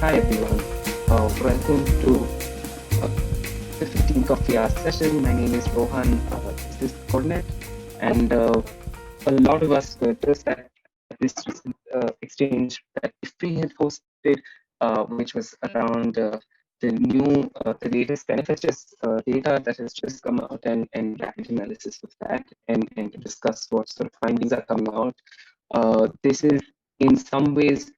Hi everyone, welcome to the 15th of FIES session. My name is Rohan, this is coordinate, and a lot of us were just at this recent exchange that IFPRI had hosted, which was around the latest NFHS data that has just come out and rapid analysis of that, and to discuss what sort of findings are coming out. This is in some ways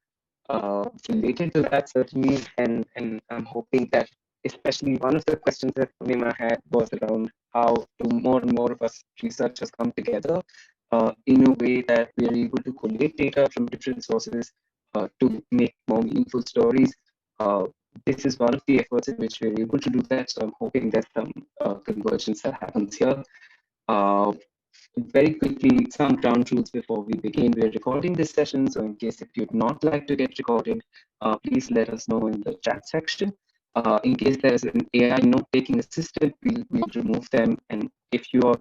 related to that certainly, and I'm hoping that especially one of the questions that Purnima had was around how do more and more of us researchers come together in a way that we are able to collate data from different sources to make more meaningful stories. This is one of the efforts in which we're able to do that, so I'm hoping there's some convergence that happens here. Uh, Very quickly, some ground rules before we begin. We're recording this session, so in case if you'd not like to get recorded, please let us know in the chat section. In case there's an AI note-taking assistant, we'll remove them. And if you're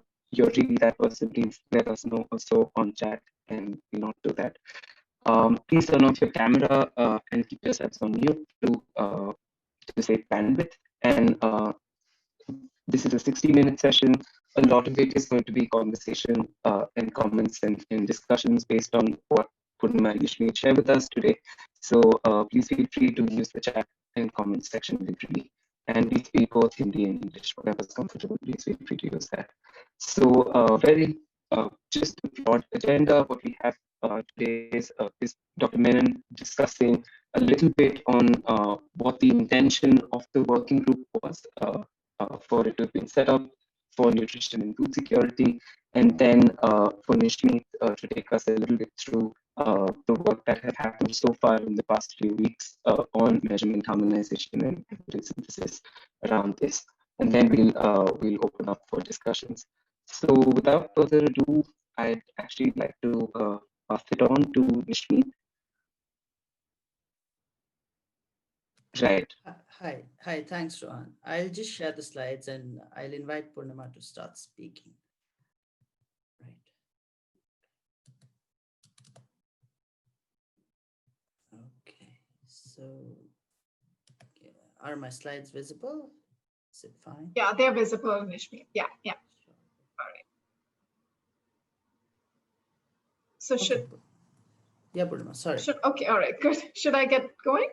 really that person, please let us know also on chat, and we'll not do that. Please turn off your camera and keep yourselves on mute to save bandwidth. And this is a 60-minute session. A lot of it is going to be conversation and comments and discussions based on what Purnima and Nishmeet share with us today. So please feel free to use the chat and comment section liberally. And we speak both Hindi and English, whatever's comfortable, please feel free to use that. So just a broad agenda. What we have today is Dr. Menon discussing a little bit on what the intention of the working group was for it to have been set up for nutrition and food security, and then for Nishmeet to take us a little bit through the work that has happened so far in the past few weeks on measurement harmonization and evidence synthesis around this. And then we'll open up for discussions. So without further ado, I'd actually like to pass it on to Nishmeet. Right. Hi, thanks, Rohan. I'll just share the slides and I'll invite Purnima to start speaking. Right. Okay, so are my slides visible? Is it fine? Yeah, they're visible, Nishmeet. Yeah. Sure. All right. So okay. Yeah, Purnima, sorry. Okay, all right, good. Should I get going?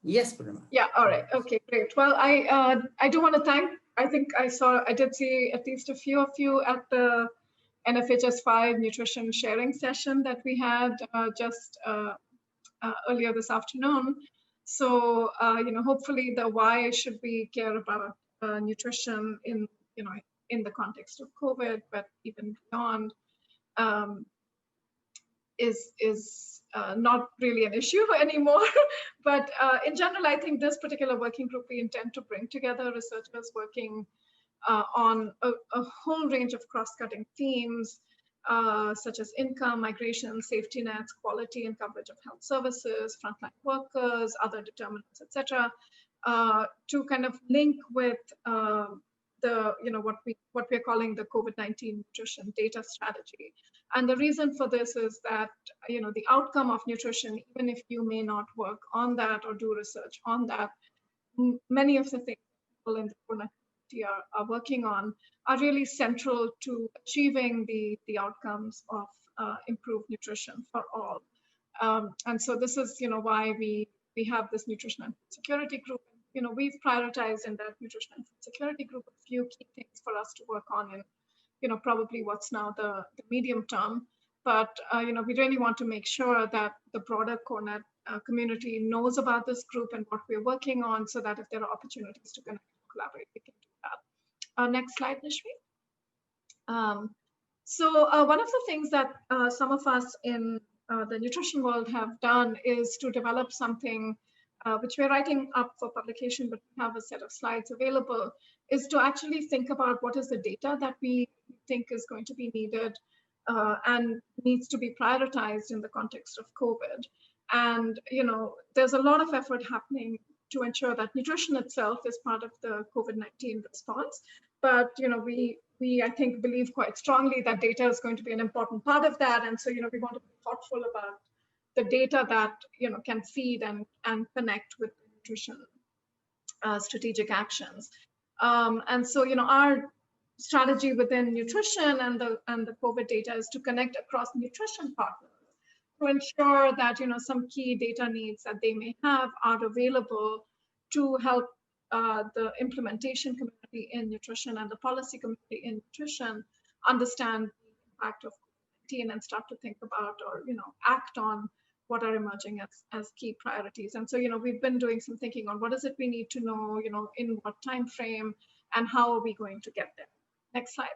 Yes, Purnima. Yeah, all right. Okay, great. Well, I do want to thank, I think I did see at least a few of you at the NFHS 5 nutrition sharing session that we had just earlier this afternoon. So, hopefully the why should we care about nutrition in the context of COVID, but even beyond, is not really an issue anymore. But in general, I think this particular working group, we intend to bring together researchers working on a whole range of cross-cutting themes, such as income, migration, safety nets, quality and coverage of health services, frontline workers, other determinants, etc., to kind of link with what we're calling the COVID-19 nutrition data strategy. And the reason for this is that the outcome of nutrition, even if you may not work on that or do research on that, many of the things people in the community are working on are really central to achieving the outcomes of improved nutrition for all. And so this is why we have this nutrition and food security group. We've prioritized in that nutrition and food security group a few key things for us to work on in probably what's now the medium term. But we really want to make sure that the broader CoreNet community knows about this group and what we're working on, so that if there are opportunities to connect and collaborate, we can do that. Next slide, Nishmeet. So one of the things that some of us in the nutrition world have done is to develop something which we're writing up for publication, but we have a set of slides available, is to actually think about what is the data that we think is going to be needed and needs to be prioritized in the context of COVID. And there's a lot of effort happening to ensure that nutrition itself is part of the COVID-19 response. But we I think believe quite strongly that data is going to be an important part of that. And so we want to be thoughtful about the data that can feed and connect with nutrition strategic actions. And so, our strategy within nutrition and the COVID data is to connect across nutrition partners to ensure that some key data needs that they may have are available to help the implementation community in nutrition and the policy community in nutrition understand the impact of COVID-19 and start to think about or act on what are emerging as key priorities. And so we've been doing some thinking on what is it we need to know, in what time frame, and how are we going to get there. Next slide.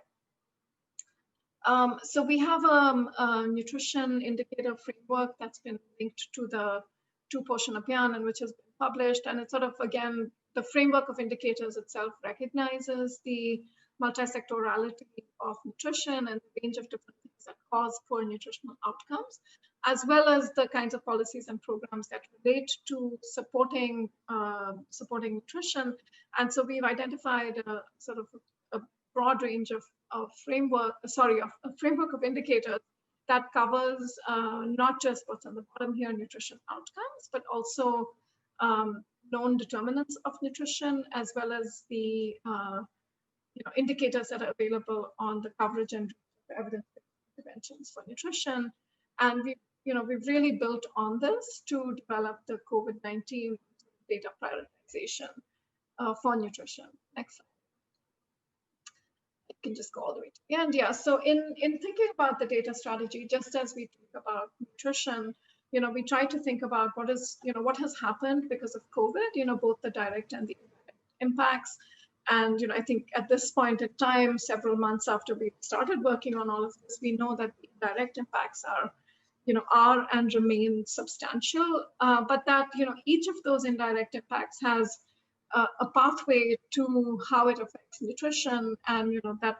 So we have a nutrition indicator framework that's been linked to the two-portion Abhiyan and which has been published. And it's sort of, again, the framework of indicators itself recognizes the multisectorality of nutrition and the range of different things that cause poor nutritional outcomes, as well as the kinds of policies and programs that relate to supporting nutrition. And so we've identified a sort of a broad range of a framework of indicators that covers not just what's on the bottom here, nutrition outcomes, but also known determinants of nutrition, as well as the indicators that are available on the coverage and evidence-based interventions for nutrition. And we've really built on this to develop the COVID-19 data prioritization for nutrition. Next slide. You can just go all the way to the end. Yeah, so in thinking about the data strategy, just as we think about nutrition, we try to think about what has happened because of COVID, both the direct and the indirect impacts. And I think at this point in time, several months after we started working on all of this, we know that the indirect impacts are and remain substantial, but that each of those indirect impacts has a pathway to how it affects nutrition, and that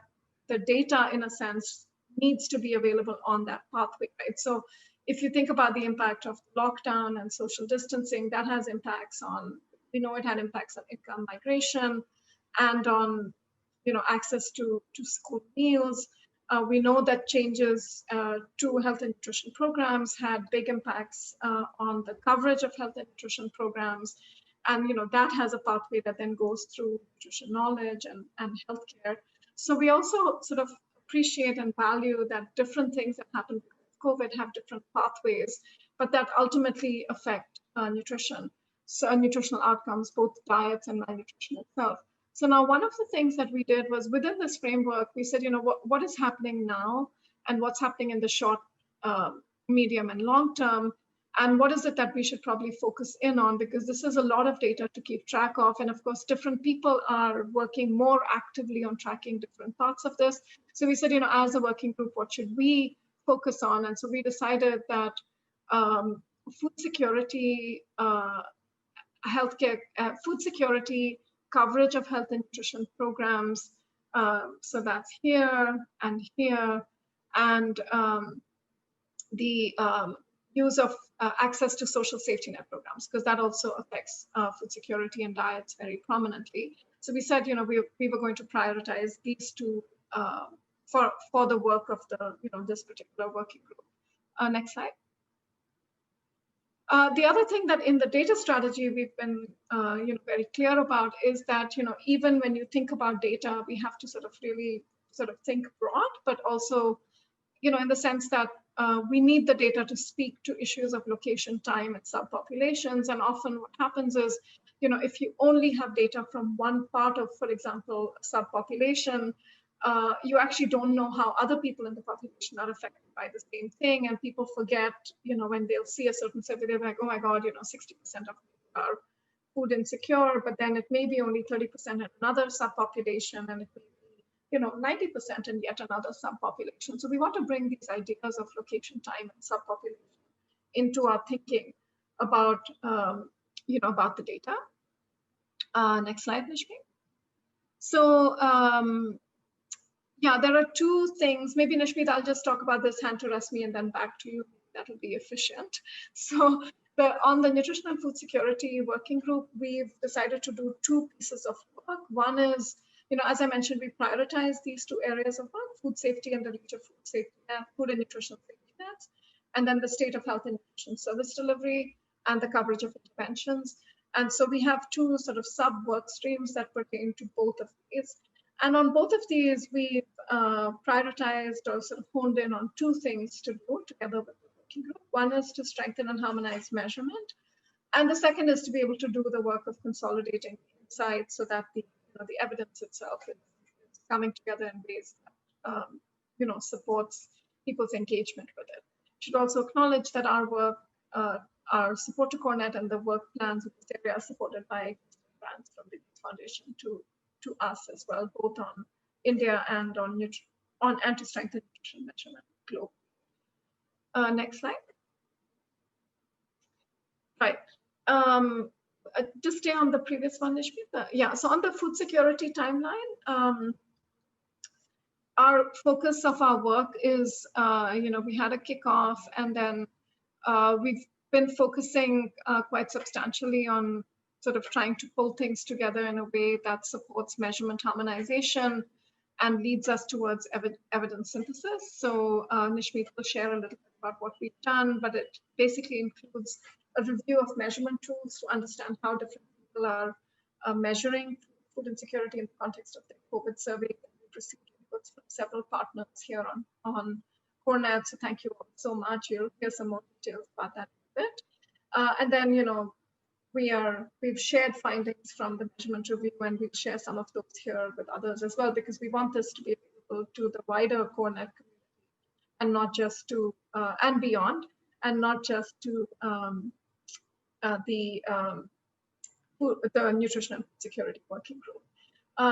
the data, in a sense, needs to be available on that pathway, right? So if you think about the impact of lockdown and social distancing, that has impacts on, we know it had impacts on income migration and on access to school meals. We know that changes to health and nutrition programs had big impacts on the coverage of health and nutrition programs. And that has a pathway that then goes through nutrition knowledge and healthcare. So we also sort of appreciate and value that different things that happen with COVID have different pathways, but that ultimately affect nutrition. So nutritional outcomes, both diets and malnutrition itself. So now one of the things that we did was within this framework, we said, what is happening now and what's happening in the short, medium and long term, and what is it that we should probably focus in on, because this is a lot of data to keep track of. And of course, different people are working more actively on tracking different parts of this. So we said, as a working group, what should we focus on? And so we decided that food security, healthcare, food security, coverage of health and nutrition programs. So that's here and here. And the use of access to social safety net programs, because that also affects food security and diets very prominently. So we said, we were going to prioritize these two for the work of the, this particular working group. Next slide. The other thing that in the data strategy we've been very clear about is that even when you think about data, we have to really think broad, but also in the sense that we need the data to speak to issues of location, time, and subpopulations. And often what happens is, if you only have data from one part of, for example, a subpopulation, you actually don't know how other people in the population are affected by the same thing. And people forget, when they'll see a certain survey, they're like, oh my God, 60% of people are food insecure, but then it may be only 30% in another subpopulation, and it may be 90% in yet another subpopulation. So we want to bring these ideas of location, time, and subpopulation into our thinking about, about the data. Next slide, Nishmeet. So, yeah, there are two things. Maybe Nishmeet, I'll just talk about this hand to Rasmi and then back to you. That'll be efficient. So on the nutrition and food security working group, we've decided to do two pieces of work. One is, as I mentioned, we prioritize these two areas of work: food safety and the reach of food safety, food and nutrition safety nets, and then the state of health and nutrition service delivery and the coverage of interventions. And so we have two sort of sub work streams that pertain to both of these. And on both of these, we've prioritized or sort of honed in on two things to do together with the working group. One is to strengthen and harmonize measurement. And the second is to be able to do the work of consolidating insights so that the evidence itself is coming together in ways that supports people's engagement with it. Should also acknowledge that our work, our support to CoreNet and the work plans in this area are supported by grants from the Gates Foundation to us as well, both on India and on and to strengthen nutrition measurement globally. Next slide. Right. Just stay on the previous one, Nishmeet. Yeah, so on the food security timeline, our focus of our work is, we had a kickoff, and then we've been focusing quite substantially on sort of trying to pull things together in a way that supports measurement harmonization and leads us towards evidence synthesis. So Nishmeet will share a little bit about what we've done, but it basically includes a review of measurement tools to understand how different people are measuring food insecurity in the context of the COVID survey that we received inputs from several partners here on CoreNet. So thank you all so much. You'll hear some more details about that in a bit. And then, we've shared findings from the measurement review, and we'll share some of those here with others as well, because we want this to be available to the wider CoreNet community and not just to, and beyond, and not just to the Nutrition and Security Working Group.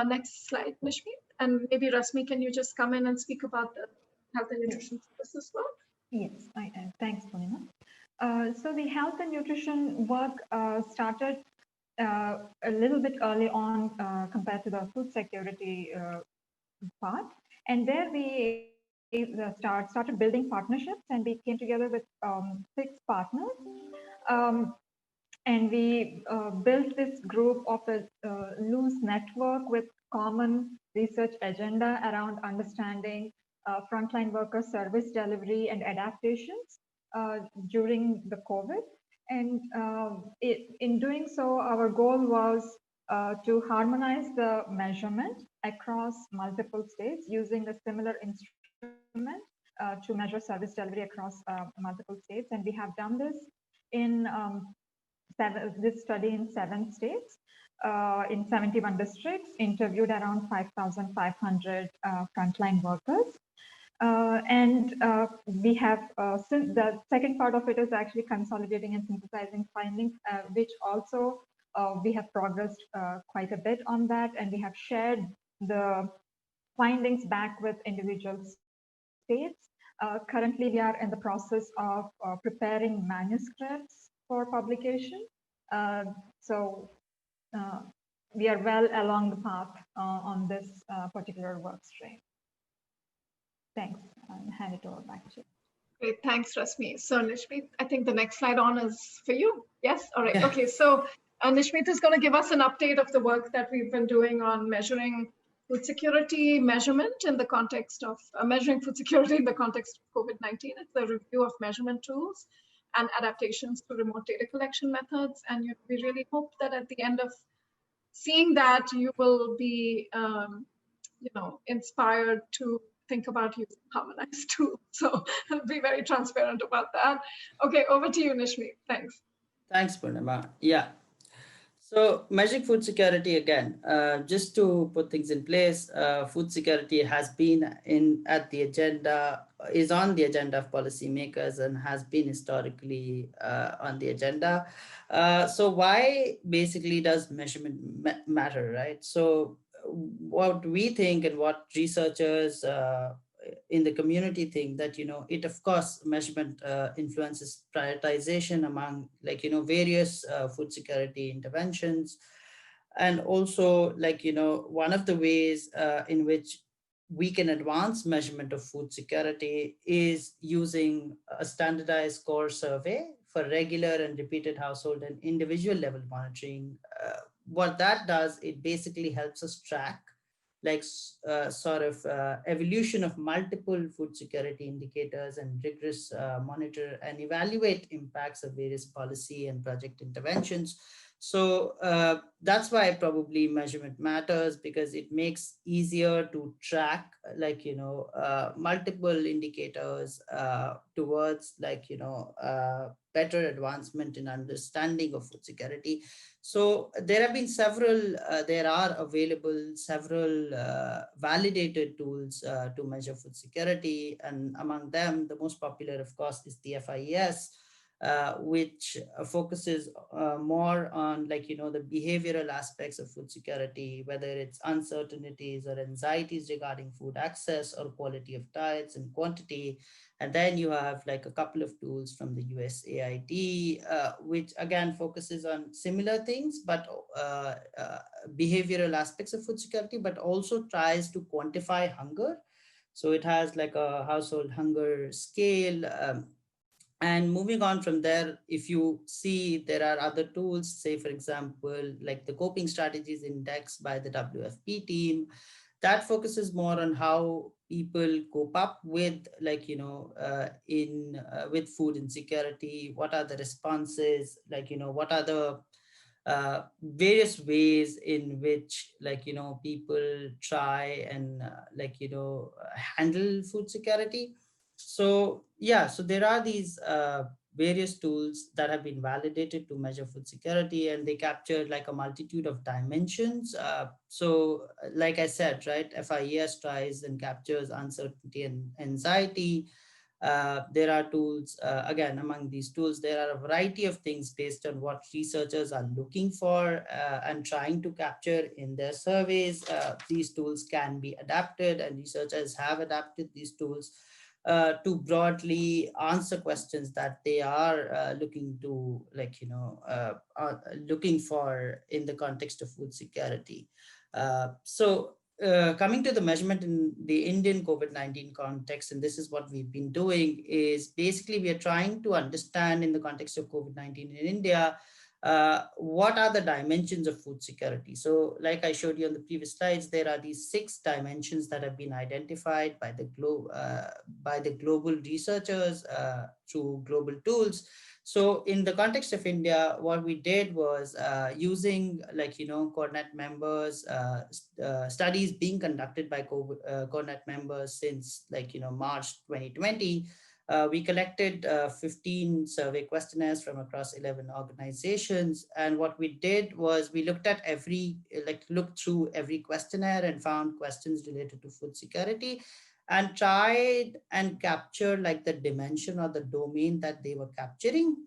Next slide, Nishmeet. And maybe Rasmi, can you just come in and speak about the health and nutrition services work? Yes, I am. Thanks, Purnima. So the health and nutrition work started a little bit early on compared to the food security part. And there we started building partnerships, and we came together with 6 partners. And we built this group of a loose network with common research agenda around understanding frontline worker service delivery and adaptations during the COVID. And in doing so, our goal was to harmonize the measurement across multiple states using a similar instrument to measure service delivery across multiple states. And we have done this in this study in 7 states, in 71 districts, interviewed around 5,500 frontline workers. And we have, the second part of it is actually consolidating and synthesizing findings, which also we have progressed quite a bit on that, and we have shared the findings back with individual states. Currently, we are in the process of preparing manuscripts for publication. So we are well along the path on this particular work stream. Thanks, and hand it over back to you. Great, thanks, Rasmi. So Nishmeet, I think the next slide on is for you. Yes, all right. Yeah. Okay, so Nishmeet is going to give us an update of the work that we've been doing on measuring food security measurement in the context of measuring food security in the context of COVID-19. It's a review of measurement tools and adaptations to remote data collection methods. And we really hope that at the end of seeing that, you will be, inspired to think about using harmonized tools. So I'll be very transparent about that. Okay, over to you, Nishmeet. Thanks. Thanks, Purnima. Yeah. So measuring food security again, just to put things in place, food security has been on the agenda of policymakers and has been historically on the agenda. So why basically does measurement matter, right? So what we think and what researchers in the community think that, it of course measurement influences prioritization among various food security interventions. And also one of the ways in which we can advance measurement of food security is using a standardized core survey for regular and repeated household and individual level monitoring. What that does, it basically helps us track evolution of multiple food security indicators and rigorous monitor and evaluate impacts of various policy and project interventions. So that's why probably measurement matters, because it makes easier to track, multiple indicators towards, better advancement in understanding of food security. So there have been there are available several validated tools to measure food security, and among them the most popular of course is the FIES, which focuses more on, the behavioral aspects of food security, whether it's uncertainties or anxieties regarding food access or quality of diets and quantity. And then you have like a couple of tools from the USAID, which again focuses on similar things, but behavioral aspects of food security, but also tries to quantify hunger. So it has like a household hunger scale. And moving on from there, if you see, there are other tools, say for example, like the coping strategies index by the WFP team, that focuses more on how people cope up with, with food insecurity. What are the responses, what are the various ways in which, people try and handle food security. So yeah, so there are these various tools that have been validated to measure food security, and they capture like a multitude of dimensions. Like I said, right, FIES tries and captures uncertainty and anxiety. There are tools, again, among these tools, there are a variety of things based on what researchers are looking for and trying to capture in their surveys. These tools can be adapted, and researchers have adapted these tools to broadly answer questions that they are looking to, looking for in the context of food security. Coming to the measurement in the Indian COVID-19 context, and this is what we've been doing, is basically we are trying to understand in the context of COVID-19 in India, what are the dimensions of food security. So like I showed you on the previous slides, there are these 6 dimensions that have been identified by the global researchers through global tools. So in the context of India, what we did was using coordinate members, studies being conducted by coordinate members since March 2020. We collected 15 survey questionnaires from across 11 organizations. And what we did was we looked at looked through every questionnaire and found questions related to food security, and tried and captured like the dimension or the domain that they were capturing,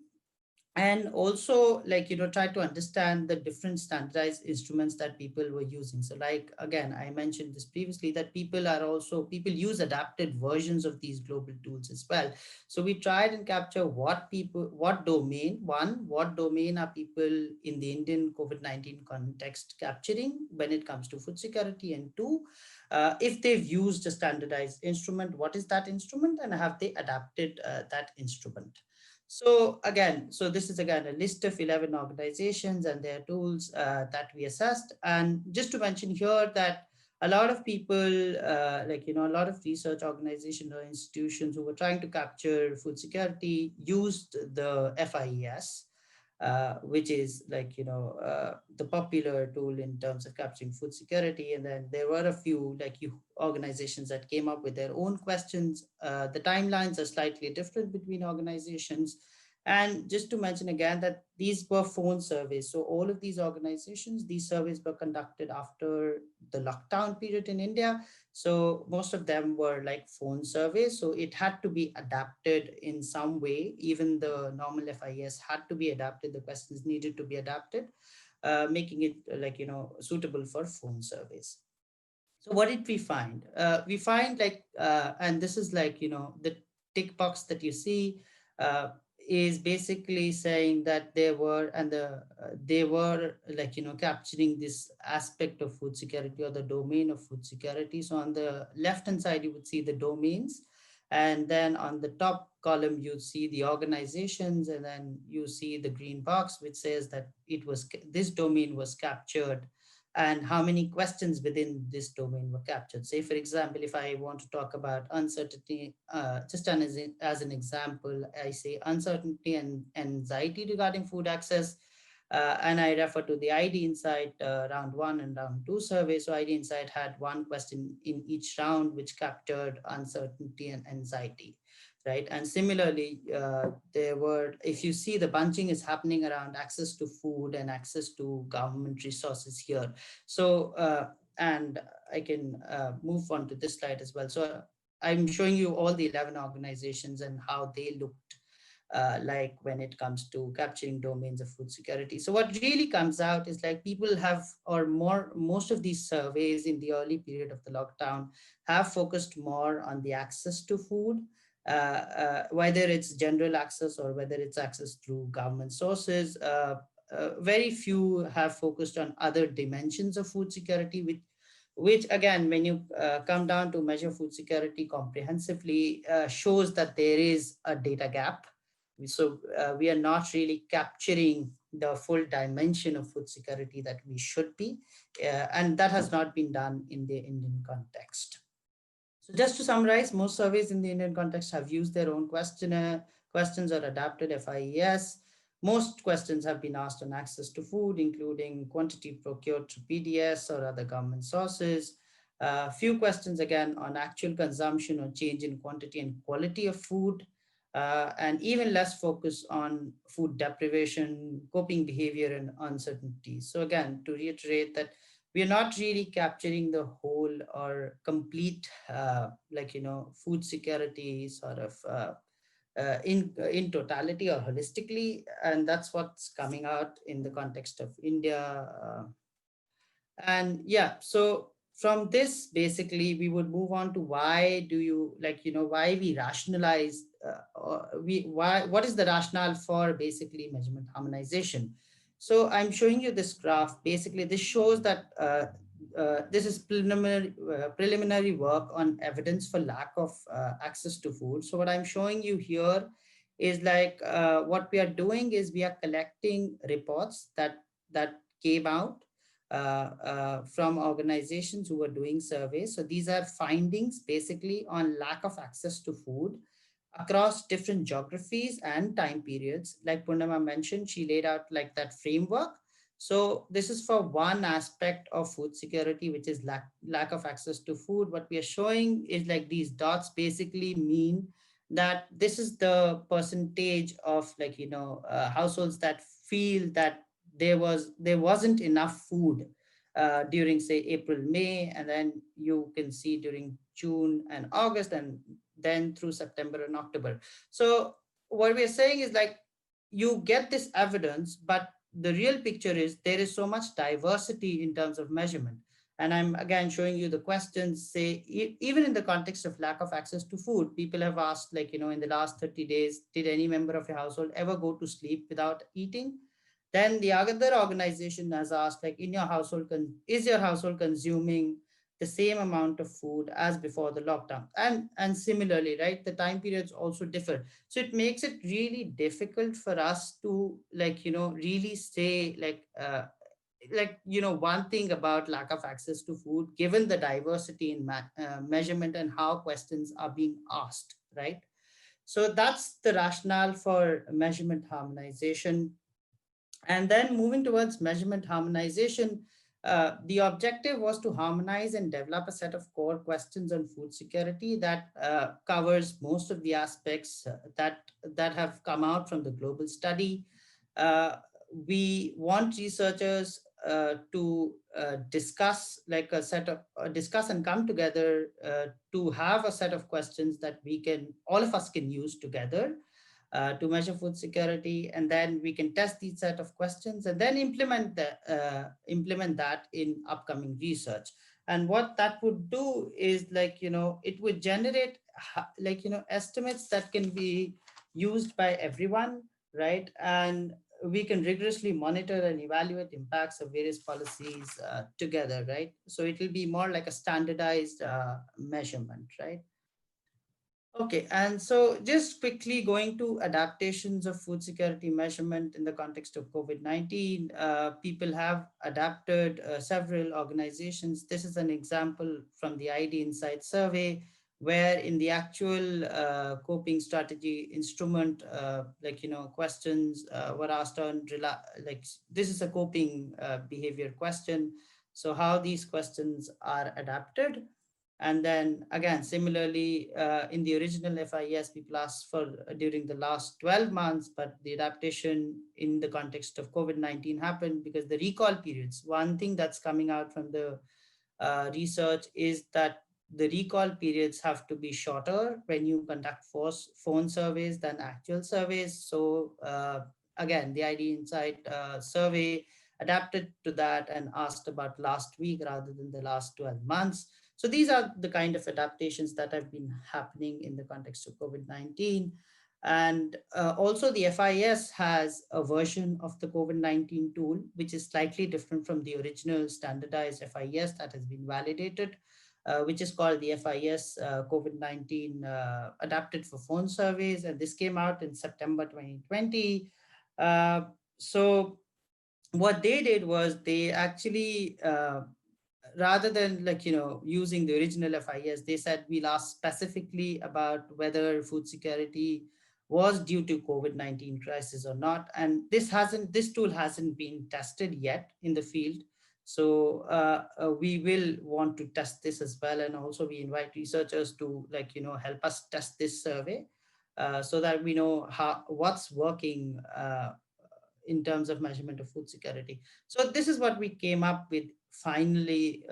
and also try to understand the different standardized instruments that people were using. So like again, I mentioned this previously, that people use adapted versions of these global tools as well. So we tried and capture what domain are people in the Indian COVID-19 context capturing when it comes to food security, and 2, if they've used a standardized instrument, what is that instrument, and have they adapted that instrument. So this is again a list of 11 organizations and their tools that we assessed. And just to mention here that a lot of people, a lot of research organizations or institutions who were trying to capture food security used the FIES, which is the popular tool in terms of capturing food security. And then there were a few organizations that came up with their own questions. The timelines are slightly different between organizations. And just to mention again that these were phone surveys. So all of these organizations, these surveys were conducted after the lockdown period in India. So most of them were like phone surveys. So it had to be adapted in some way. Even the normal FIES had to be adapted. The questions needed to be adapted, making it suitable for phone surveys. So what did we find? We find and this is the tick box that you see is basically saying that they were capturing this aspect of food security or the domain of food security. So on the left hand side, you would see the domains. And then on the top column, you see the organizations, and then you see the green box, which says that this domain was captured and how many questions within this domain were captured. Say, for example, if I want to talk about uncertainty, just as an example, I say uncertainty and anxiety regarding food access. And I refer to the ID Insight round 1 and round 2 survey. So ID Insight had one question in each round, which captured uncertainty and anxiety, right? And similarly, there were, if you see, the bunching is happening around access to food and access to government resources here. So, and I can move on to this slide as well. So I'm showing you all the 11 organizations and how they looked like when it comes to capturing domains of food security. So what really comes out is like people have, or most of these surveys in the early period of the lockdown have focused more on the access to food, whether it's general access or whether it's access through government sources. Very few have focused on other dimensions of food security, which again, when you come down to measure food security comprehensively, shows that there is a data gap. So we are not really capturing the full dimension of food security that we should be, and that has not been done in the Indian context. So just to summarize, most surveys in the Indian context have used their own questions or adapted FIES. Most questions have been asked on access to food, including quantity procured through PDS or other government sources. Few questions again on actual consumption or change in quantity and quality of food, and even less focus on food deprivation, coping behavior, and uncertainty. So again, to reiterate that we are not really capturing the whole or complete, food security sort of in totality or holistically, and that's what's coming out in the context of India. And yeah, so from this, basically, we would move on to why do you why we rationalize, what is the rationale for basically measurement harmonization. So I'm showing you this graph. Basically, this shows that this is preliminary work on evidence for lack of access to food. So what I'm showing you here is what we are doing is we are collecting reports that came out from organizations who were doing surveys. So these are findings basically on lack of access to food across different geographies and time periods. Like Purnima mentioned, she laid out like that framework. So this is for one aspect of food security, which is lack of access to food. What we are showing is like these dots basically mean that this is the percentage of households that feel that there wasn't enough food during say April, May, and then you can see during June and August, and then through September and October. So what we're saying is like you get this evidence, but the real picture is there is so much diversity in terms of measurement. And I'm again showing you the questions, say, even in the context of lack of access to food, people have asked in the last 30 days, did any member of your household ever go to sleep without eating? Then the other organization has asked, like, in your household, is your household consuming the same amount of food as before the lockdown? And similarly, right, the time periods also differ. So it makes it really difficult for us to really say one thing about lack of access to food, given the diversity in measurement and how questions are being asked, right? So that's the rationale for measurement harmonization. And then moving towards measurement harmonization, the objective was to harmonize and develop a set of core questions on food security that covers most of the aspects that have come out from the global study. We want researchers to discuss discuss and come together to have a set of questions that all of us can use together to measure food security, and then we can test these set of questions and then implement that in upcoming research. And what that would do is it would generate estimates that can be used by everyone, right? And we can rigorously monitor and evaluate impacts of various policies together, right? So it will be more like a standardized measurement, right? Okay, and so just quickly going to adaptations of food security measurement in the context of COVID-19, people have adapted several organizations. This is an example from the ID Insight survey, where in the actual coping strategy instrument, questions were asked on, like, this is a coping behavior question. So how these questions are adapted. And then again, similarly, in the original FIES, people asked for during the last 12 months, but the adaptation in the context of COVID-19 happened because the recall periods. One thing that's coming out from the research is that the recall periods have to be shorter when you conduct phone surveys than actual surveys. So again, the ID Insight survey adapted to that and asked about last week rather than the last 12 months. So these are the kind of adaptations that have been happening in the context of COVID-19. And also the FIS has a version of the COVID-19 tool, which is slightly different from the original standardized FIS that has been validated, which is called the FIS COVID-19 adapted for phone surveys. And this came out in September 2020. So what they did was they actually, rather than using the original FIS, they said we'll ask specifically about whether food security was due to COVID-19 crisis or not. And this tool hasn't been tested yet in the field. So we will want to test this as well. And also we invite researchers to help us test this survey so that we know what's working in terms of measurement of food security. So this is what we came up with finally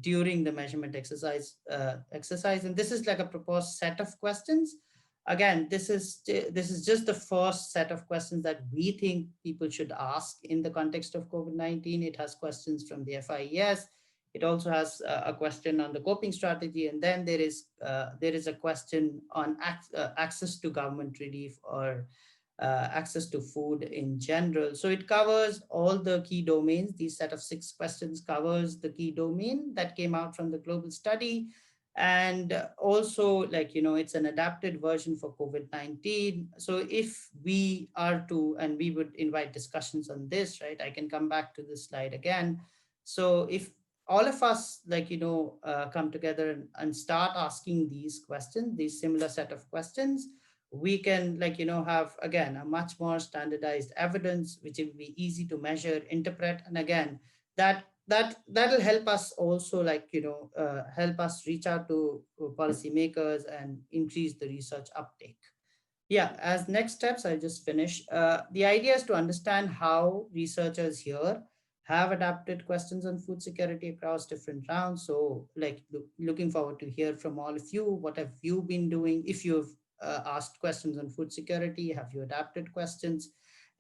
during the measurement exercise. And this is like a proposed set of questions. Again, this is just the first set of questions that we think people should ask in the context of COVID-19. It has questions from the FIES. It also has a question on the coping strategy, and then there is a question on access to government relief or access to food in general. So it covers all the key domains. These set of 6 questions covers the key domain that came out from the global study. And also, it's an adapted version for COVID-19. So if we are to, and we would invite discussions on this, right? I can come back to this slide again. So if all of us, come together and start asking these questions, these similar set of questions, we can have again a much more standardized evidence which will be easy to measure, interpret, and again that'll help us also help us reach out to policymakers and increase the research uptake. Yeah, as next steps, I just finish. The idea is to understand how researchers here have adapted questions on food security across different rounds. So looking forward to hear from all of you. What have you been doing? If you've asked questions on food security, have you adapted questions?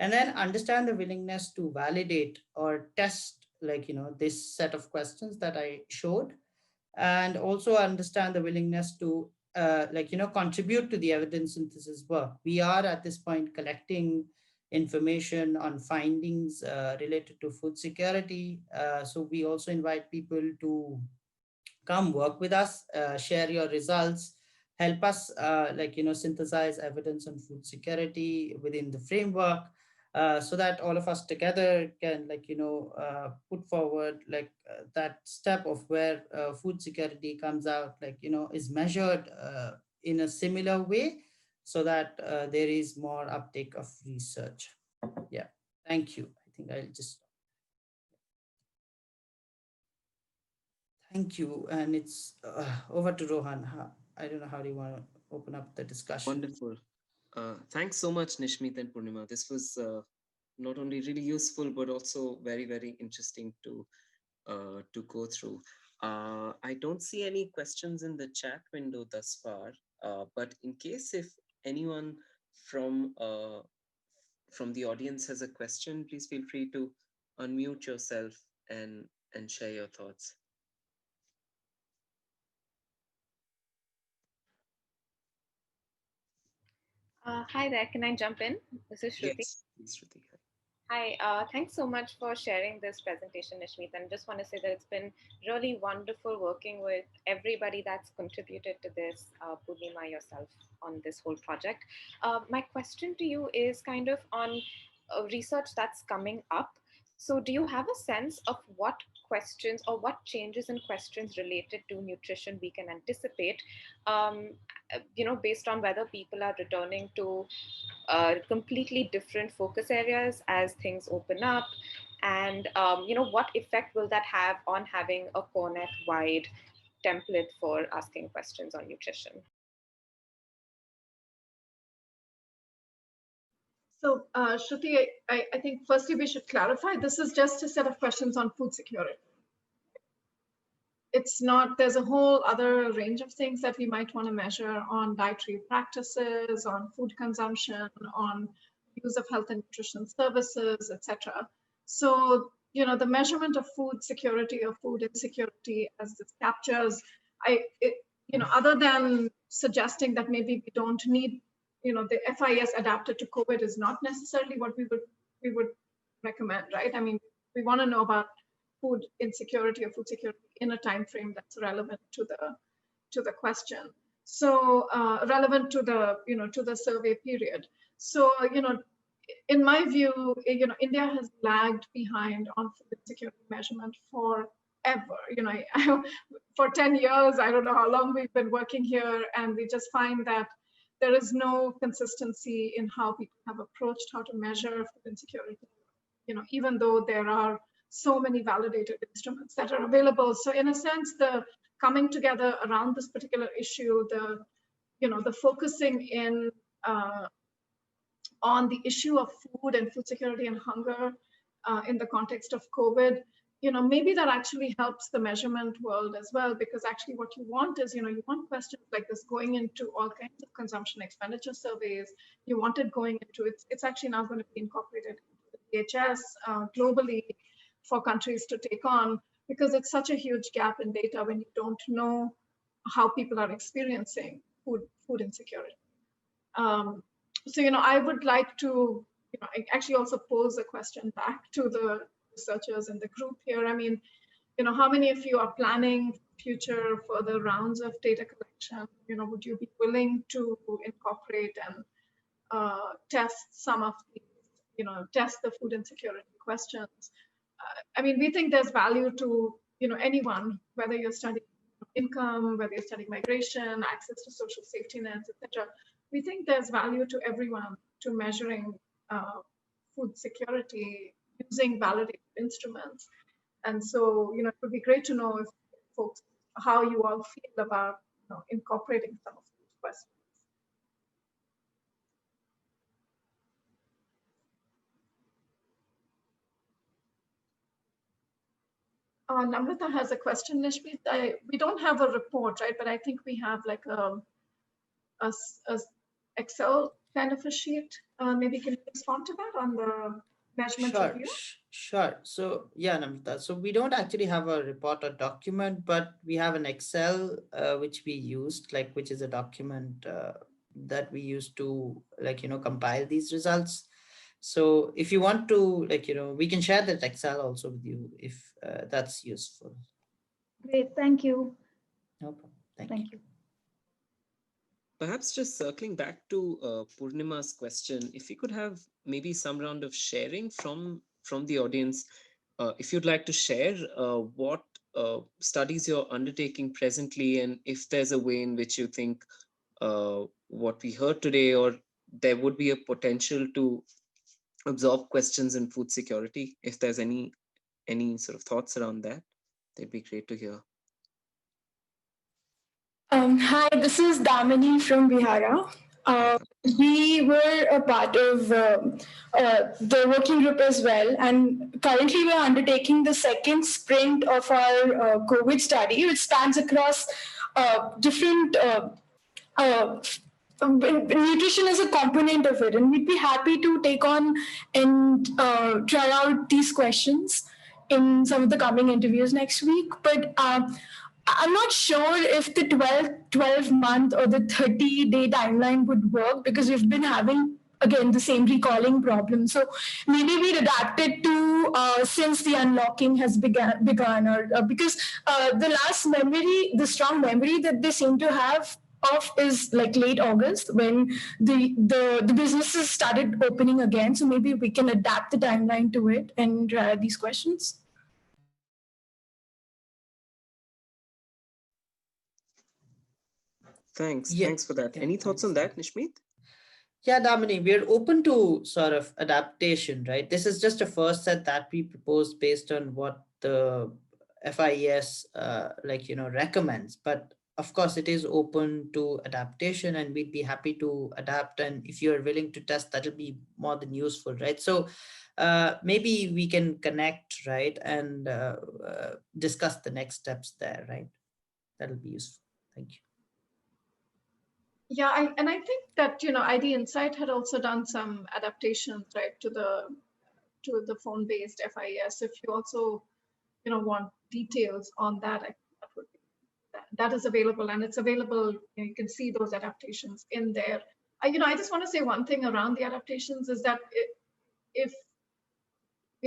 And then understand the willingness to validate or test this set of questions that I showed, and also understand the willingness to contribute to the evidence synthesis work. We are at this point collecting information on findings related to food security. So we also invite people to come work with us, share your results, help us synthesize evidence on food security within the framework, so that all of us together can put forward that step of where food security comes out is measured in a similar way, so that there is more uptake of research. Yeah, thank you. I think I'll just thank you, and it's over to Rohan. I don't know, how do you want to open up the discussion? Wonderful. Thanks so much, Nishmeet and Purnima. This was not only really useful, but also very, very interesting to go through. I don't see any questions in the chat window thus far, but in case if anyone from the audience has a question, please feel free to unmute yourself and share your thoughts. Hi there, can I jump in? This is Shruti. Yes, please, Shruti. Hi, thanks so much for sharing this presentation, Nishmeet. And just want to say that it's been really wonderful working with everybody that's contributed to this, Purnima, yourself, on this whole project. My question to you is kind of on research that's coming up. So do you have a sense of what questions or what changes in questions related to nutrition we can anticipate, based on whether people are returning to completely different focus areas as things open up, and what effect will that have on having a CoreNet-wide template for asking questions on nutrition? So, Shruti, I think firstly we should clarify, this is just a set of questions on food security. It's not, there's a whole other range of things that we might want to measure on dietary practices, on food consumption, on use of health and nutrition services, etc. So, the measurement of food security or food insecurity as this captures, other than suggesting that maybe we don't need, the FIES adapted to COVID is not necessarily what we would recommend, right? I mean, we want to know about food insecurity or food security in a time frame that's relevant to the question. So relevant to the survey period. So in my view, India has lagged behind on food insecurity measurement forever. For 10 years, I don't know how long we've been working here, and we just find that there is no consistency in how people have approached how to measure food insecurity. Even though there are so many validated instruments that are available. So in a sense, the coming together around this particular issue, the focusing in on the issue of food and food security and hunger in the context of COVID, maybe that actually helps the measurement world as well, because actually what you want is, you want questions like this going into all kinds of consumption expenditure surveys. You want it going into, it's actually now going to be incorporated into the PHS globally for countries to take on, because it's such a huge gap in data when you don't know how people are experiencing food insecurity. So, I would like to, actually also pose a question back to the researchers in the group here. I mean, how many of you are planning future further rounds of data collection? Would you be willing to incorporate and test some of these, test the food insecurity questions? I mean, we think there's value to, anyone, whether you're studying income, whether you're studying migration, access to social safety nets, etc. We think there's value to everyone to measuring food security using validated instruments. And so, it would be great to know if folks, how you all feel about incorporating some of these questions. Namrata has a question, Nishmeet. We don't have a report, right? But I think we have like a Excel kind of a sheet. Maybe can you respond to that on the measurement review? Sure. So yeah, Namrata. So we don't actually have a report or document, but we have an Excel which we used, which is a document that we used to compile these results. So if you want to, we can share that Excel also with you if that's useful. Great, thank you. No problem. Thank you. Perhaps just circling back to Purnima's question, if you could have maybe some round of sharing from the audience, if you'd like to share what studies you're undertaking presently, and if there's a way in which you think what we heard today, or there would be a potential to absorb questions in food security. If there's any sort of thoughts around that, they'd be great to hear. Hi, this is Damini from Bihara. We were a part of the working group as well, and currently we're undertaking the second sprint of our COVID study, which spans across different nutrition is a component of it, and we'd be happy to take on and try out these questions in some of the coming interviews next week. But I'm not sure if the 12-month or the 30-day timeline would work, because we've been having, again, the same recalling problem. So maybe we'd adapt it to since the unlocking has begun, or because the strong memory that they seem to have of is late August, when the businesses started opening again. So maybe we can adapt the timeline to it and try these questions. Thanks. Yeah, Thanks for that. yeah, Any thoughts on thanks. that, Nishmeet? Yeah, Damini, we're open to sort of adaptation, right? This is just a first set that we proposed based on what the FIES recommends. But of course, it is open to adaptation, and we'd be happy to adapt. And if you're willing to test, that'll be more than useful, right? So maybe we can connect, right, and discuss the next steps there, right? That'll be useful. Thank you. Yeah, and I think that ID Insight had also done some adaptations, right, to the phone-based FIES. If you also want details on that, that would be that is available, and it's available. You can see those adaptations in there. I just want to say one thing around the adaptations is that if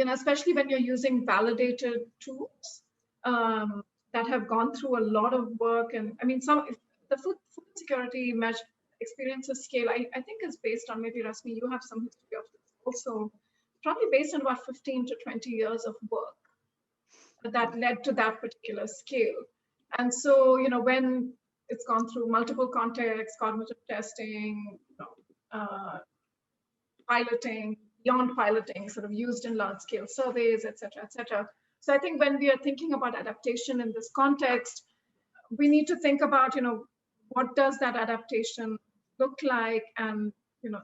especially when you're using validated tools that have gone through a lot of work, and I mean the food security measure experiences scale, I think is based on, maybe Rasmi, you have some history of this also, probably based on about 15 to 20 years of work that led to that particular scale. And so, when it's gone through multiple contexts, cognitive testing, piloting, beyond piloting, sort of used in large scale surveys, et cetera, et cetera. So I think when we are thinking about adaptation in this context, we need to think about, what does that adaptation look like? And,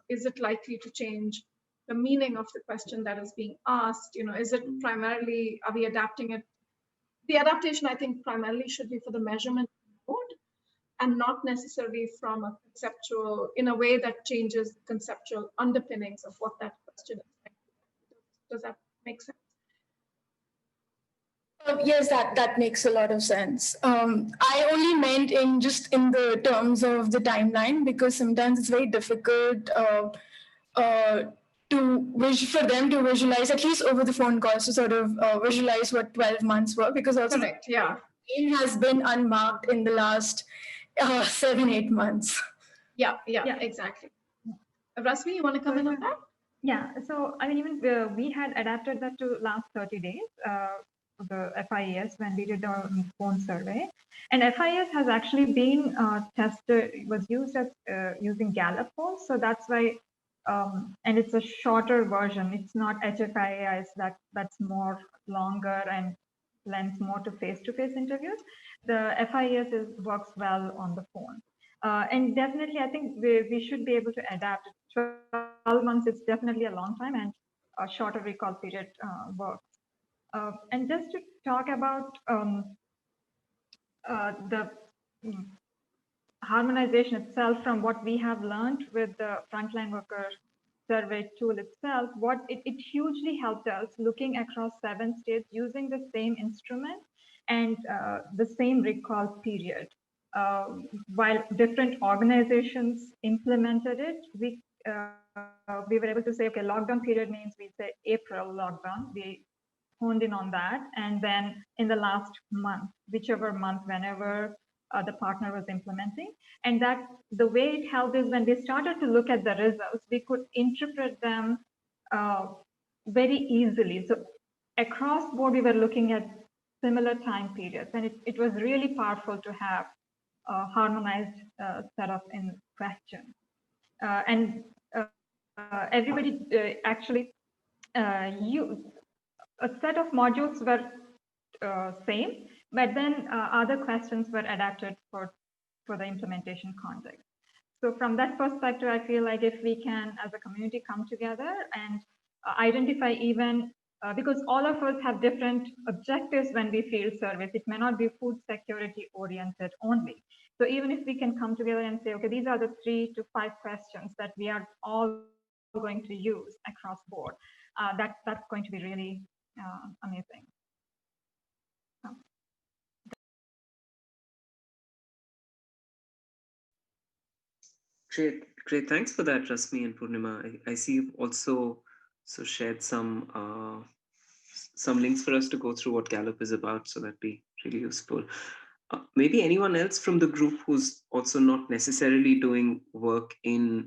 is it likely to change the meaning of the question that is being asked? Is it primarily, are we adapting it? The adaptation, I think, primarily should be for the measurement mode and not necessarily from a conceptual, in a way that changes the conceptual underpinnings of what that question is. Does that make sense? Yes, that makes a lot of sense. I only meant in the terms of the timeline, because sometimes it's very difficult for them to visualize, at least over the phone calls, to sort of visualize what 12 months were, because also Correct, yeah. it has been unmarked in the last 7-8 months. Yeah, exactly. Rasmi, you want to come in on that? Yeah, so I mean, even we had adapted that to last 30 days, the FIES, when we did our phone survey. And FIES has actually been tested, was used as using Gallup polls. So that's why, and it's a shorter version. It's not HFIES that's more longer and lends more to face-to-face interviews. The FIES works well on the phone. And definitely, I think we should be able to adapt. 12 months is definitely a long time, and a shorter recall period works. And just to talk about the harmonization itself, from what we have learned with the frontline worker survey tool itself, what it hugely helped us looking across 7 states using the same instrument and the same recall period. While different organizations implemented it, we were able to say, okay, lockdown period means we say April lockdown. We honed in on that. And then in the last month, whichever month, whenever the partner was implementing. And that the way it helped is when we started to look at the results, we could interpret them very easily. So across board, we were looking at similar time periods. And it was really powerful to have a harmonized set of in question. And everybody actually a set of modules were same, but then other questions were adapted for the implementation context. So from that perspective, I feel like if we can, as a community, come together and identify even, because all of us have different objectives when we field surveys. It may not be food security oriented only. So even if we can come together and say, okay, these are the 3 to 5 questions that we are all going to use across board, that's going to be really amazing. Great. Thanks for that, Rasmi and Purnima. I see you've also shared some links for us to go through what Gallup is about, so that'd be really useful. Maybe anyone else from the group who's also not necessarily doing work in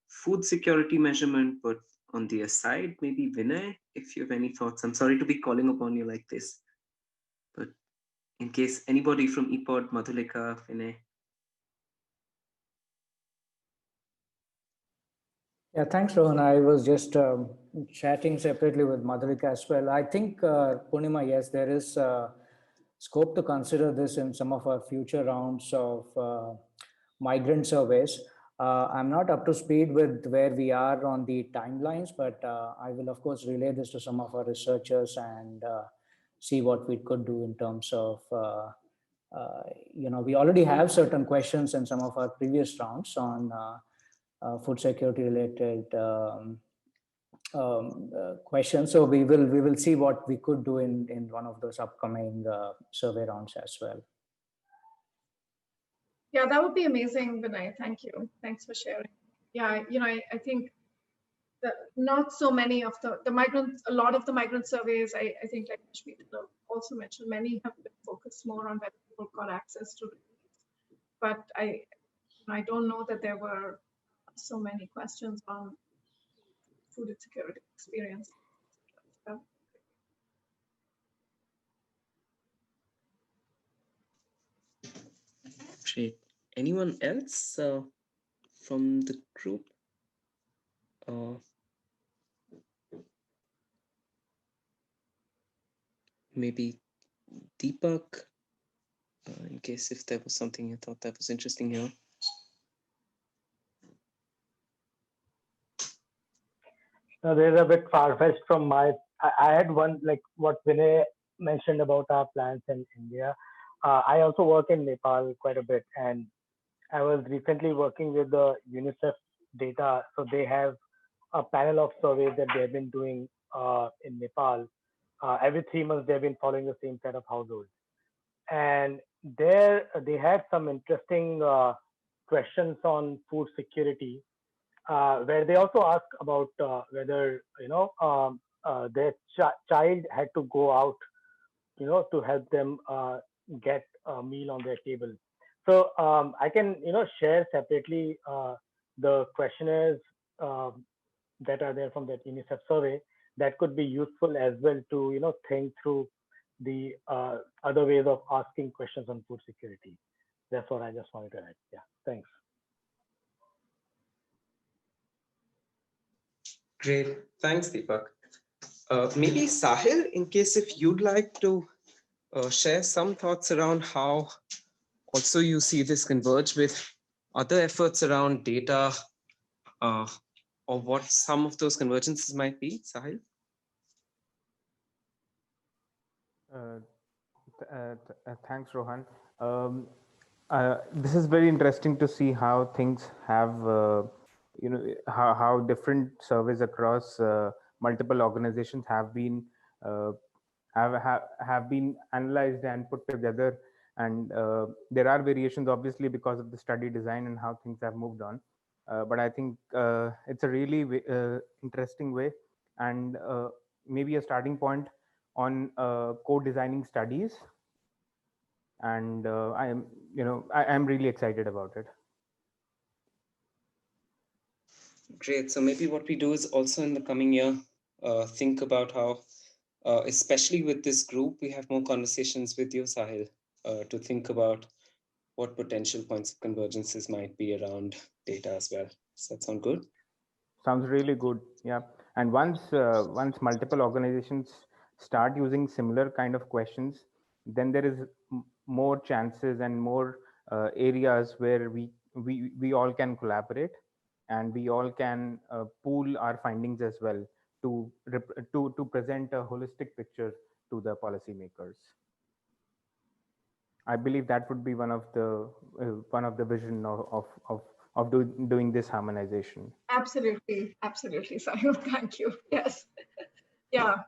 food security measurement, but on the aside, maybe Vinay, if you have any thoughts. I'm sorry to be calling upon you like this, but in case anybody from EPOD, Madhulika, Vinay. Yeah, thanks, Rohan. I was just chatting separately with Madhurika as well. I think, Purnima, yes, there is scope to consider this in some of our future rounds of migrant surveys. I'm not up to speed with where we are on the timelines, but I will, of course, relay this to some of our researchers and see what we could do in terms of, we already have certain questions in some of our previous rounds on food security related questions. So we will see what we could do in one of those upcoming survey rounds as well. Yeah, that would be amazing, Vinay. Thank you. Thanks for sharing. Yeah, I think that not so many of the migrants, a lot of the migrant surveys, I think, like Nishmeet also mentioned, many have been focused more on whether people got access to relief. But I don't know that there were so many questions on food insecurity experience. Great. Anyone else from the group? Maybe Deepak, in case if there was something you thought that was interesting here. No, there's a bit far-fetched from my. I had one, like what Vinay mentioned about our plans in India. I also work in Nepal quite a bit, and I was recently working with the UNICEF data. So they have a panel of surveys that they've been doing in Nepal. Every 3 months, they've been following the same set of households, and there they had some interesting questions on food security, where they also ask about whether their child had to go out, to help them get a meal on their table. So I can share separately the questionnaires that are there from that UNICEF survey that could be useful as well to think through the other ways of asking questions on food security. That's what I just wanted to add. Yeah, thanks. Great. Thanks, Deepak. Maybe Sahil, in case if you'd like to share some thoughts around how also you see this converge with other efforts around data, or what some of those convergences might be, Sahil? Thanks, Rohan. This is very interesting to see how things have, how different surveys across multiple organizations have been have been analyzed and put together, and there are variations obviously because of the study design and how things have moved on. But I think it's a really interesting way, and maybe a starting point on co-designing studies, and I am really excited about it. Great. So maybe what we do is also in the coming year think about how, especially with this group, we have more conversations with you, Sahil, to think about what potential points of convergences might be around data as well. Does that sound good? Sounds really good. Yeah. And once multiple organizations start using similar kind of questions, then there is more chances and more areas where we all can collaborate, and we all can pool our findings as well to present a holistic picture to the policymakers. I believe that would be one of the vision of doing this harmonization. Absolutely, Sahil. Thank you. Yes, yeah,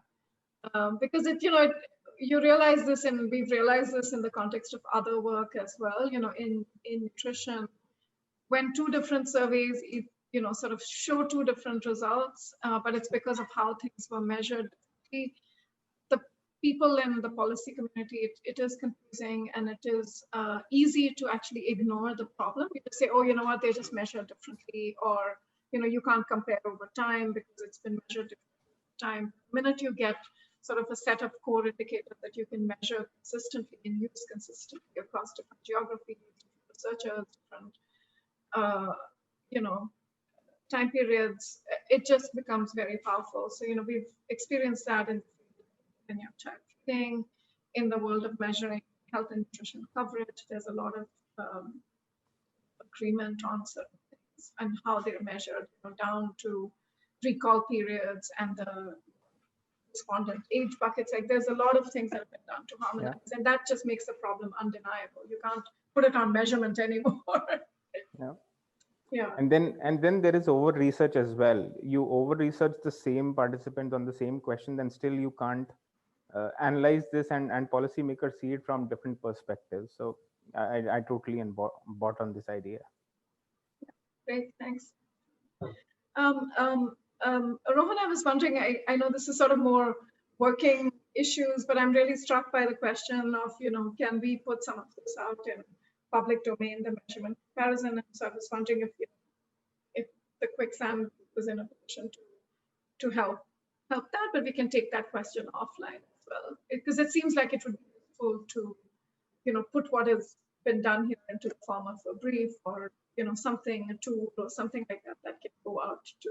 because you realize this, and we've realized this in the context of other work as well. In nutrition, when two different surveys, sort of show two different results, but it's because of how things were measured. The people in the policy community, it is confusing, and it is easy to actually ignore the problem. You just say, oh, you know what, they just measure differently, or you can't compare over time because it's been measured differently over time. The minute you get sort of a set of core indicators that you can measure consistently and use consistently across different geographies, different researchers, different time periods, it just becomes very powerful. So, we've experienced that in your child feeding, in the world of measuring health and nutrition coverage. There's a lot of agreement on certain things and how they're measured, down to recall periods and the respondent age buckets. Like there's a lot of things that have been done to harmonize, and that just makes the problem undeniable. You can't put it on measurement anymore. Yeah. Yeah. And then there is over research as well. You over research the same participant on the same question, then still you can't analyze this, and policymakers see it from different perspectives. So I totally bought on this idea. Great, thanks. Rohan, I was wondering, I know this is sort of more working issues, but I'm really struck by the question of, can we put some of this out in public domain, the measurement comparison? And so I was wondering if the quicksand was in a position to help that, but we can take that question offline as well, because it seems like it would be useful to, put what has been done here into the form of a brief or something, a tool or something like that that can go out to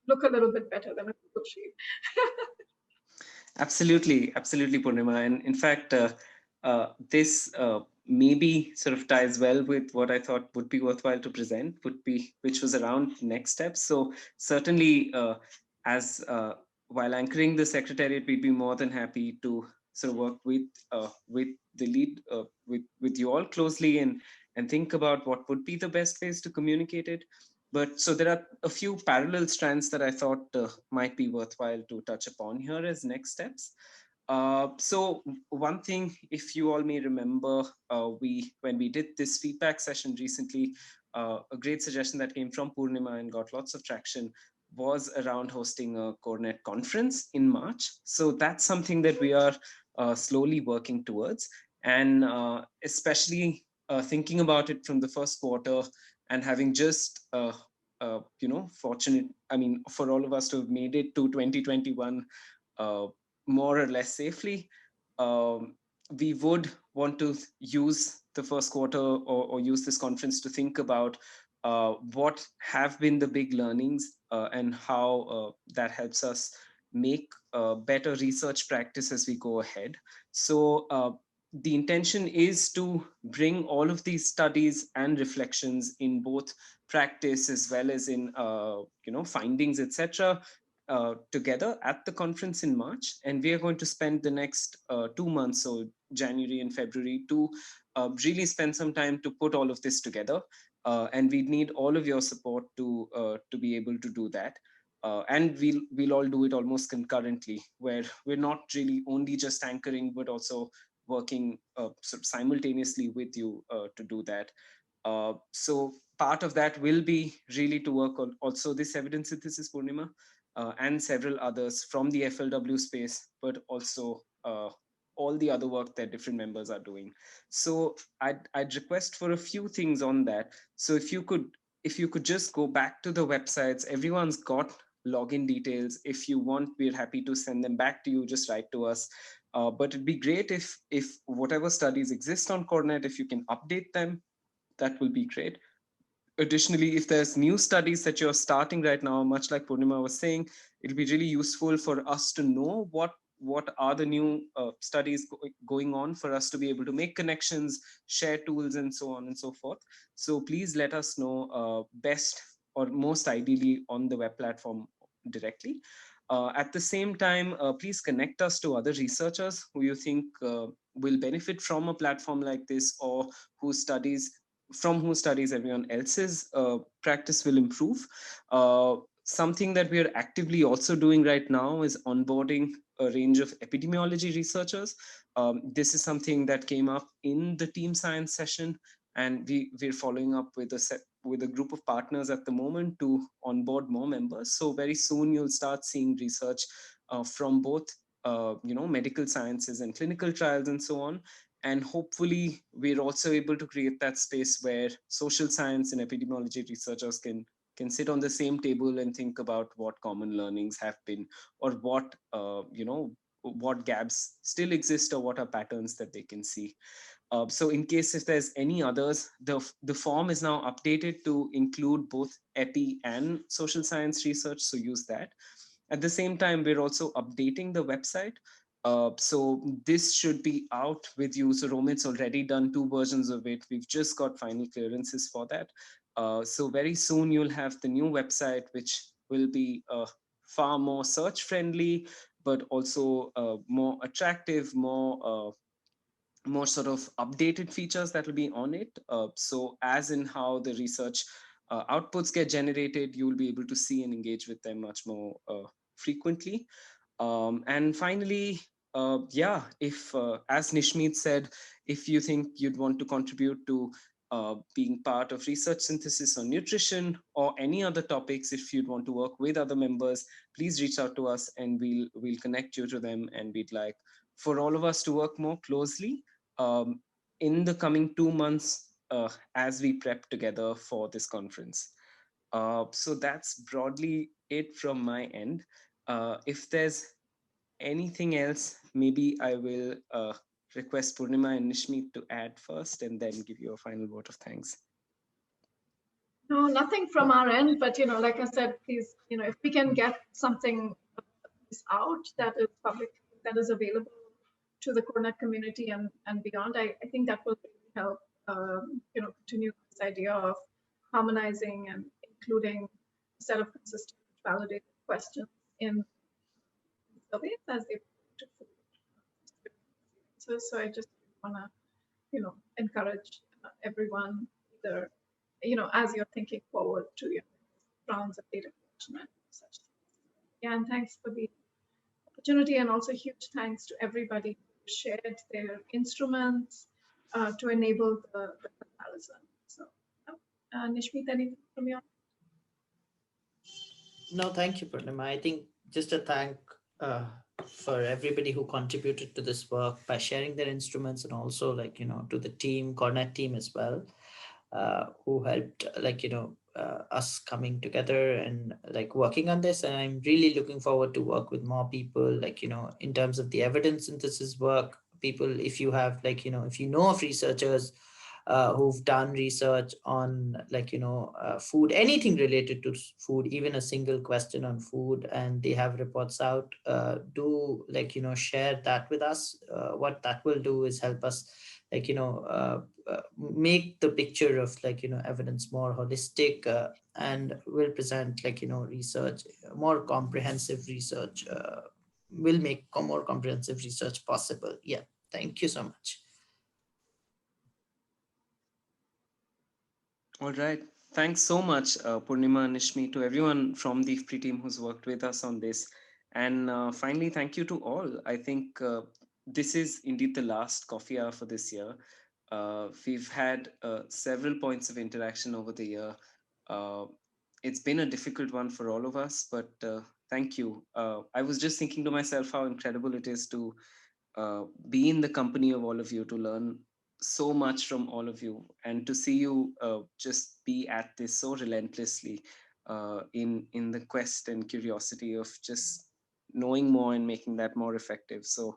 look a little bit better than a Google sheet. Absolutely, Purnima. And in fact, this maybe sort of ties well with what I thought would be worthwhile to present, which was around next steps. So certainly, as while anchoring the Secretariat, we'd be more than happy to sort of work with the lead, with you all closely and think about what would be the best ways to communicate it. But so there are a few parallel strands that I thought might be worthwhile to touch upon here as next steps. So one thing, if you all may remember, when we did this feedback session recently, a great suggestion that came from Purnima and got lots of traction was around hosting a CoreNet conference in March. So that's something that we are slowly working towards, and especially thinking about it from the first quarter, and having just fortunate, for all of us to have made it to 2021 more or less safely, we would want to use the first quarter or use this conference to think about what have been the big learnings and how that helps us make better research practice as we go ahead. So the intention is to bring all of these studies and reflections in both practice as well as in findings, etc., together at the conference in March. And we are going to spend the next 2 months, so January and February, to really spend some time to put all of this together. And we need all of your support to be able to do that. And we'll all do it almost concurrently, where we're not really only just anchoring, but also working sort of simultaneously with you to do that. So part of that will be really to work on also this evidence synthesis, Purnima, and several others from the FLW space, but also all the other work that different members are doing. So I'd request for a few things on that. So if you could just go back to the websites, everyone's got login details. If you want, we're happy to send them back to you. Just write to us. But it'd be great if whatever studies exist on CoreNet, if you can update them, that will be great. Additionally, if there's new studies that you're starting right now, much like Purnima was saying, it'll be really useful for us to know what are the new studies going on, for us to be able to make connections, share tools, and so on and so forth. So please let us know best or most ideally on the web platform directly. At the same time, please connect us to other researchers who you think will benefit from a platform like this, or whose studies everyone else's practice will improve. Something that we are actively also doing right now is onboarding a range of epidemiology researchers. This is something that came up in the team science session, and we're following up with a group of partners at the moment to onboard more members. So very soon you'll start seeing research from both medical sciences and clinical trials and so on. And hopefully we're also able to create that space where social science and epidemiology researchers can sit on the same table and think about what common learnings have been, or what gaps still exist, or what are patterns that they can see. So in case if there's any others, the form is now updated to include both epi and social science research, so use that. At the same time, we're also updating the website. So this should be out with you. So Romit's already done 2 versions of it. We've just got final clearances for that. So very soon you'll have the new website, which will be far more search friendly, but also more attractive, more sort of updated features that will be on it. So as in how the research outputs get generated, you'll be able to see and engage with them much more frequently. And finally, yeah, if, as Nishmeet said, if you think you'd want to contribute to being part of research synthesis on nutrition or any other topics, if you'd want to work with other members, please reach out to us and we'll connect you to them. And we'd like for all of us to work more closely in the coming 2 months as we prep together for this conference. So that's broadly it from my end. If there's anything else, maybe I will request Purnima and Nishmeet to add first and then give you a final vote of thanks. No, nothing from our end, but like I said, please, if we can get something out that is public, that is available to the CoreNet community and beyond, I think that will really help, continue this idea of harmonizing and including a set of consistent, validated questions in surveys as they to food. So I just want to, encourage everyone, either, as you're thinking forward to your rounds of data collection and such. Yeah, and thanks for the opportunity, and also huge thanks to everybody who shared their instruments to enable the comparison. So, Nishmeet, anything from you? No, thank you, Purnima. I think just a thank for everybody who contributed to this work by sharing their instruments, and also to the team, CoreNet team as well, who helped us coming together and working on this. And I'm really looking forward to work with more people, in terms of the evidence synthesis work. People, if you have if you know of researchers who've done research on food, anything related to food, even a single question on food, and they have reports out, do share that with us. What that will do is help us make the picture of evidence more holistic, and will present research, more comprehensive research, will make more comprehensive research possible. Yeah, thank you so much. All right. Thanks so much, Purnima and Nishmi, to everyone from the IFPRI team who's worked with us on this. And finally, thank you to all. I think this is indeed the last coffee hour for this year. We've had several points of interaction over the year. It's been a difficult one for all of us, but thank you. I was just thinking to myself how incredible it is to be in the company of all of you, to learn so much from all of you, and to see you just be at this so relentlessly in the quest and curiosity of just knowing more and making that more effective. So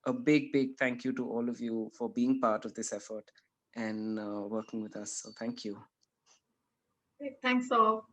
a big thank you to all of you for being part of this effort and working with us. So thank you. Great. Thanks all.